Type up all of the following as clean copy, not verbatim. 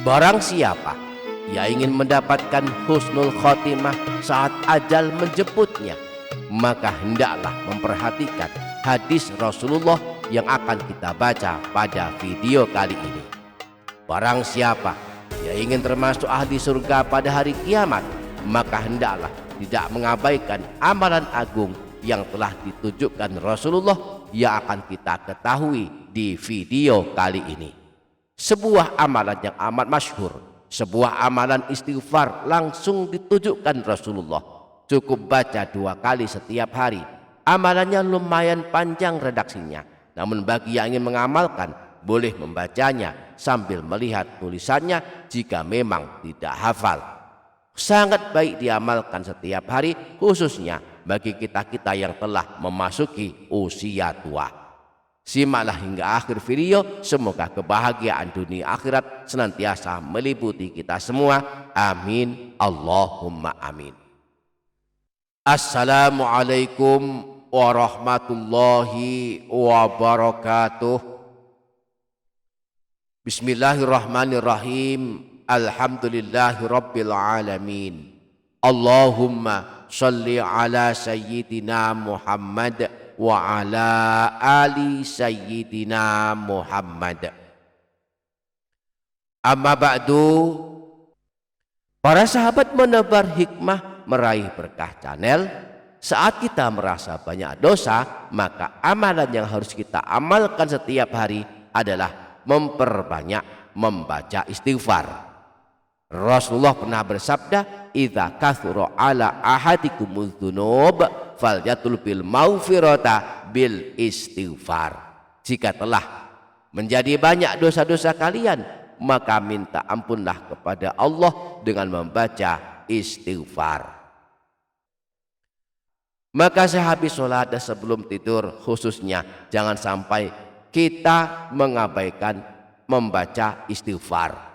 Barang siapa yang ingin mendapatkan husnul khotimah saat ajal menjemputnya, maka hendaklah memperhatikan hadis Rasulullah yang akan kita baca pada video kali ini. Barang siapa yang ingin termasuk ahli surga pada hari kiamat, maka hendaklah tidak mengabaikan amalan agung yang telah ditunjukkan Rasulullah yang akan kita ketahui di video kali ini. Sebuah amalan yang amat masyhur, sebuah amalan istighfar langsung ditunjukkan Rasulullah. Cukup baca 2 kali setiap hari. Amalannya lumayan panjang redaksinya, namun bagi yang ingin mengamalkan, boleh membacanya sambil melihat tulisannya jika memang tidak hafal. Sangat baik diamalkan setiap hari, khususnya bagi kita-kita yang telah memasuki usia tua. Simaklah hingga akhir video, semoga kebahagiaan dunia akhirat senantiasa meliputi kita semua. Amin, Allahumma amin. Assalamualaikum warahmatullahi wabarakatuh. Bismillahirrahmanirrahim. Alhamdulillahi rabbil alamin. Allahumma salli ala sayyidina Muhammad wa ala ali sayyidina Muhammad. Amma ba'du. Para sahabat menebar hikmah meraih berkah channel. Saat kita merasa banyak dosa, maka amalan yang harus kita amalkan setiap hari adalah memperbanyak membaca istighfar. Rasulullah pernah bersabda, "Idza kathura ala ahadikumudz dzunub falyatul bil maghfirata bil istighfar." Jika telah menjadi banyak dosa-dosa kalian, maka minta ampunlah kepada Allah dengan membaca istighfar. Maka sehabis sholat dan sebelum tidur khususnya jangan sampai kita mengabaikan membaca istighfar.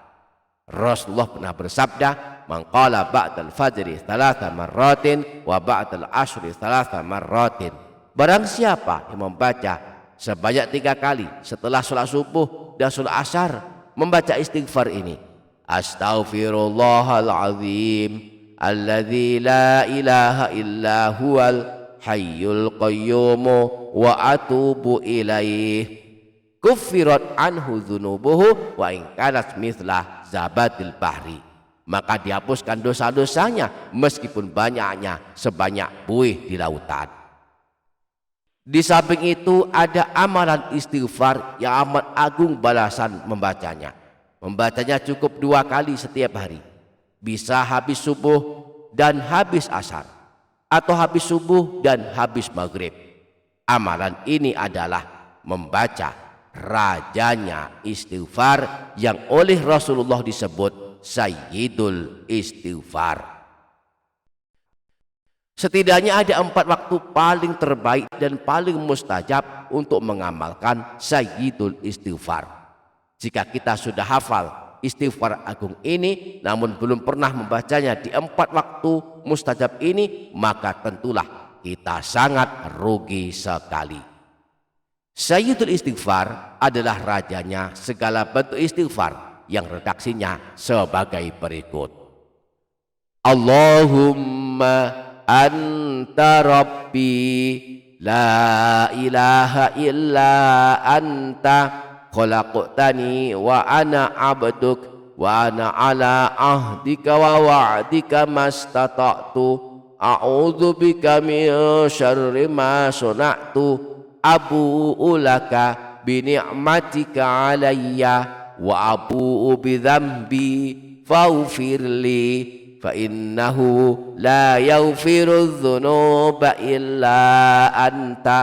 Rasulullah pernah bersabda, "Man qala ba'dal fajri 3 marratin wa ba'dal ashri 3 marratin." Barang siapa yang membaca sebanyak 3 kali setelah sholat subuh dan sholat asar, membaca istighfar ini, Astaghfirullahaladzim alladzi la ilaha illa huwal hayyul qayyum wa atubu ilaih. Kuffirat anhu dzunubuhu wa in kanat mithla zabatil bahri. Maka dihapuskan dosa-dosanya meskipun banyaknya sebanyak buih di lautan. Di samping itu ada amalan istighfar yang amat agung balasan membacanya. Membacanya cukup 2 kali setiap hari. Bisa habis subuh dan habis asar, atau habis subuh dan habis maghrib. Amalan ini adalah membaca rajanya istighfar yang oleh Rasulullah disebut Sayyidul Istighfar. Setidaknya ada 4 waktu paling terbaik dan paling mustajab untuk mengamalkan Sayyidul Istighfar. Jika kita sudah hafal istighfar agung ini namun belum pernah membacanya di 4 waktu mustajab ini, maka tentulah kita sangat rugi sekali. Sayyidul Istighfar adalah rajanya segala bentuk istighfar yang redaksinya sebagai berikut. Allahumma anta rabbi la ilaha illa anta khalaqtani wa ana abduk wa ana ala ahdika wa wa'dika mastata'tu a'udzu bika min syarri ma sana'tu abu'u laka bi ni'matika alayya wa abu'u bi dzambi faghfirli fa innahu la yaghfiru dzunuba illa anta.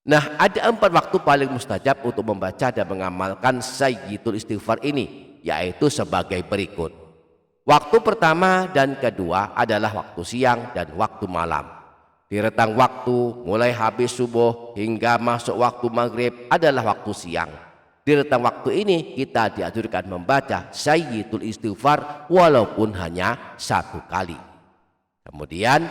Nah, ada 4 waktu paling mustajab untuk membaca dan mengamalkan Sayyidul Istighfar ini, yaitu sebagai berikut. Waktu pertama dan kedua adalah waktu siang dan waktu malam. Di rentang waktu mulai habis subuh hingga masuk waktu maghrib adalah waktu siang. Di rentang waktu ini kita dianjurkan membaca Sayyidul Istighfar walaupun hanya 1 kali. Kemudian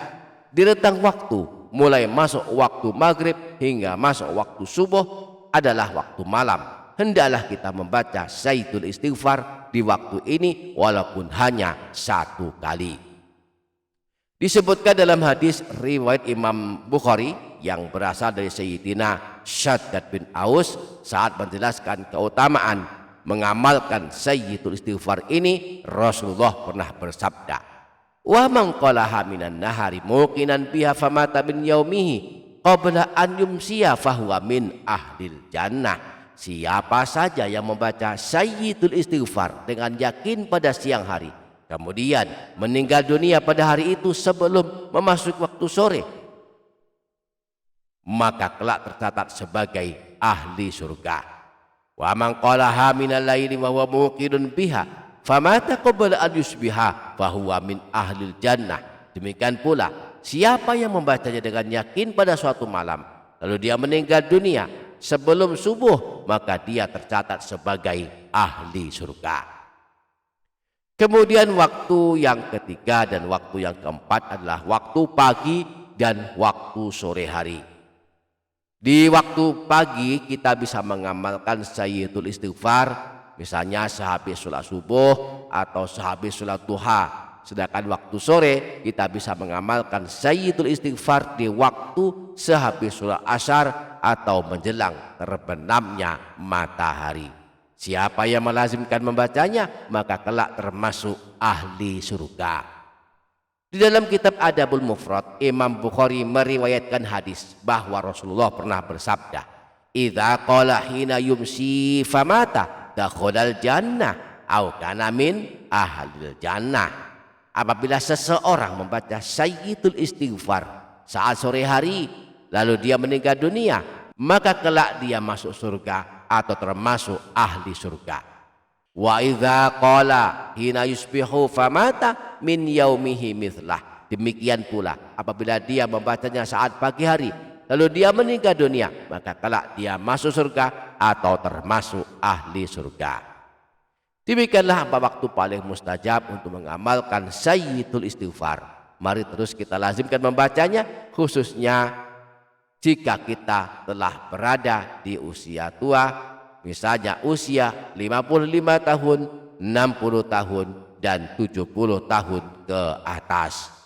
di rentang waktu mulai masuk waktu maghrib hingga masuk waktu subuh adalah waktu malam. hendaklah kita membaca Sayyidul Istighfar di waktu ini walaupun hanya 1 kali. Disebutkan dalam hadis riwayat Imam Bukhari yang berasal dari Sayyidina Syaddad bin Aus saat menjelaskan keutamaan mengamalkan Sayyidul Istighfar ini. Rasulullah pernah bersabda, wa man qalaha minan nahari muqinan biha famata min yaumihi qabla an yumsiya fahuwa min ahlil jannah. Siapa saja yang membaca Sayyidul Istighfar dengan yakin pada siang hari, kemudian meninggal dunia pada hari itu sebelum memasuki waktu sore, maka kelak tercatat sebagai ahli surga. Wa man qalaha minal laili wa huwa muqinun biha famata qabla an yusbiha fahuwa min ahlil jannah. Demikian pula siapa yang membacanya dengan yakin pada suatu malam lalu dia meninggal dunia sebelum subuh, maka dia tercatat sebagai ahli surga. Kemudian waktu yang ketiga dan waktu yang keempat adalah waktu pagi dan waktu sore hari. Di waktu pagi kita bisa mengamalkan Sayyidul Istighfar, misalnya sehabis sholat subuh atau sehabis sholat duha. Sedangkan waktu sore kita bisa mengamalkan Sayyidul Istighfar di waktu sehabis sholat asar atau menjelang terbenamnya matahari. Siapa yang melazimkan membacanya maka kelak termasuk ahli surga. Di dalam kitab Adabul Mufrad, Imam Bukhari meriwayatkan hadis bahwa Rasulullah pernah bersabda, idza qala hina yumsi famata dakhalal jannah au kana min ahlil jannah. Apabila seseorang membaca Sayyidul Istighfar saat sore hari lalu dia meninggal dunia, maka kelak dia masuk surga atau termasuk ahli surga. Wa idza qala hina yusbihu famata min yaumihi mithlah. Demikian pula apabila dia membacanya saat pagi hari lalu dia meninggal dunia, maka kelak dia masuk surga atau termasuk ahli surga. Demikianlah waktu paling mustajab untuk mengamalkan Sayyidul Istighfar. Mari terus kita lazimkan membacanya, khususnya jika kita telah berada di usia tua, misalnya usia 55 tahun, 60 tahun, dan 70 tahun ke atas.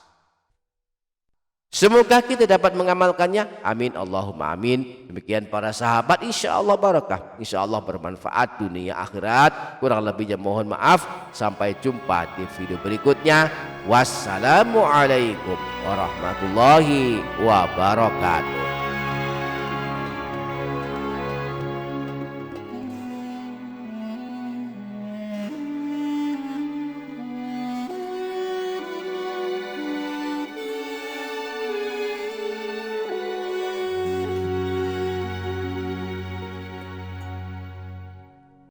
Semoga kita dapat mengamalkannya. Amin Allahumma amin. Demikian para sahabat, insya Allah barakah, insya Allah bermanfaat dunia akhirat. Kurang lebihnya mohon maaf. Sampai jumpa di video berikutnya. Wassalamualaikum warahmatullahi wabarakatuh.